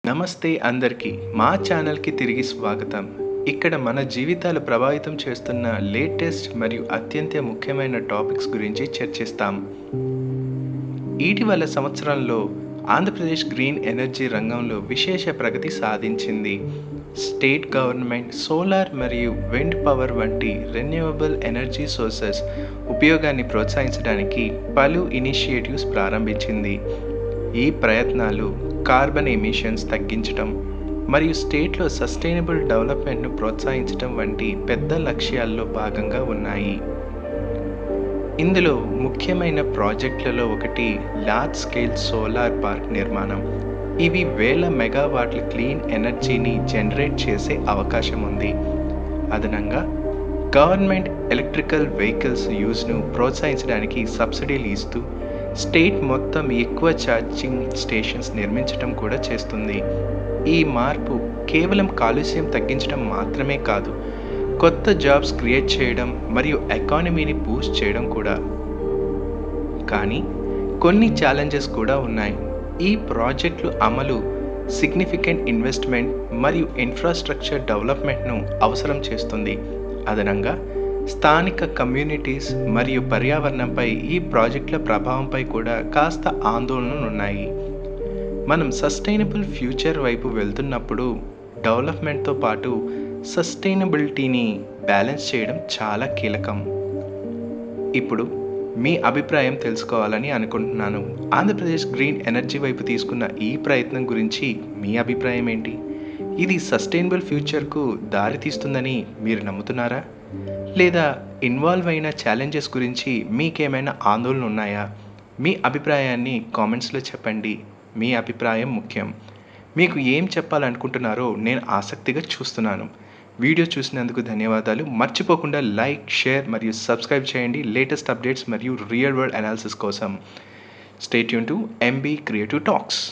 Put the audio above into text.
నమస్తే అందరికీ మా ఛానల్కి తిరిగి స్వాగతం. ఇక్కడ మన జీవితాలు ప్రభావితం చేస్తున్న లేటెస్ట్ మరియు అత్యంత ముఖ్యమైన టాపిక్స్ గురించి చర్చిస్తాం. ఇటీవల సంవత్సరంలో ఆంధ్రప్రదేశ్ గ్రీన్ ఎనర్జీ రంగంలో విశేష ప్రగతి సాధించింది. స్టేట్ గవర్నమెంట్ సోలార్ మరియు విండ్ పవర్ వంటి రెన్యూవబుల్ ఎనర్జీ సోర్సెస్ ఉపయోగాన్ని ప్రోత్సహించడానికి పలు ఇనిషియేటివ్స్ ప్రారంభించింది. ఈ ప్రయత్నాలు కార్బన్ ఎమిషన్స్ తగ్గించడం మరియు స్టేట్లో సస్టైనబుల్ డెవలప్మెంట్ను ప్రోత్సహించడం వంటి పెద్ద లక్ష్యాల్లో భాగంగా ఉన్నాయి. ఇందులో ముఖ్యమైన ప్రాజెక్టులలో ఒకటి లార్జ్ స్కేల్ సోలార్ పార్క్ నిర్మాణం. ఇవి వేల మెగావాట్ల క్లీన్ ఎనర్జీని జనరేట్ చేసే అవకాశం ఉంది. అదనంగా గవర్నమెంట్ ఎలక్ట్రికల్ వెహికల్స్ యూజ్ను ప్రోత్సహించడానికి సబ్సిడీలు ఇస్తూ స్టేట్ మొత్తం ఎక్కువ ఛార్జింగ్ స్టేషన్స్ నిర్మించడం కూడా చేస్తుంది. ఈ మార్పు కేవలం కాలుష్యం తగ్గించడం మాత్రమే కాదు, కొత్త జాబ్స్ క్రియేట్ చేయడం మరియు ఎకానమీని బూస్ట్ చేయడం కూడా. కానీ కొన్ని ఛాలెంజెస్ కూడా ఉన్నాయి. ఈ ప్రాజెక్టులు అమలు సిగ్నిఫికెంట్ ఇన్వెస్ట్మెంట్ మరియు ఇన్ఫ్రాస్ట్రక్చర్ డెవలప్మెంట్ను అవసరం చేస్తుంది. అదనంగా స్థానిక కమ్యూనిటీస్ మరియు పర్యావరణంపై ఈ ప్రాజెక్టుల ప్రభావంపై కూడా కాస్త ఆందోళనలు ఉన్నాయి. మనం సస్టైనబుల్ ఫ్యూచర్ వైపు వెళ్తున్నప్పుడు డెవలప్మెంట్తో పాటు సస్టైనబిలిటీని బ్యాలెన్స్ చేయడం చాలా కీలకం. ఇప్పుడు మీ అభిప్రాయం తెలుసుకోవాలని అనుకుంటున్నాను. ఆంధ్రప్రదేశ్ గ్రీన్ ఎనర్జీ వైపు తీసుకున్న ఈ ప్రయత్నం గురించి మీ అభిప్రాయం ఏంటి? ఇది సస్టైనబుల్ ఫ్యూచర్కు దారితీస్తుందని మీరు నమ్ముతున్నారా? లేదా ఇన్వాల్వ్ అయిన ఛాలెంజెస్ గురించి మీకేమైనా ఆందోళన ఉన్నాయా? మీ అభిప్రాయాన్ని కామెంట్స్లో చెప్పండి. మీ అభిప్రాయం ముఖ్యం. మీకు ఏం చెప్పాలనుకుంటున్నారో నేను ఆసక్తిగా చూస్తున్నాను. వీడియో చూసినందుకు ధన్యవాదాలు. మర్చిపోకుండా లైక్, షేర్ మరియు సబ్స్క్రైబ్ చేయండి లేటెస్ట్ అప్డేట్స్ మరియు రియల్ వరల్డ్ అనాలిసిస్ కోసం. Stay tune to MB creative talks.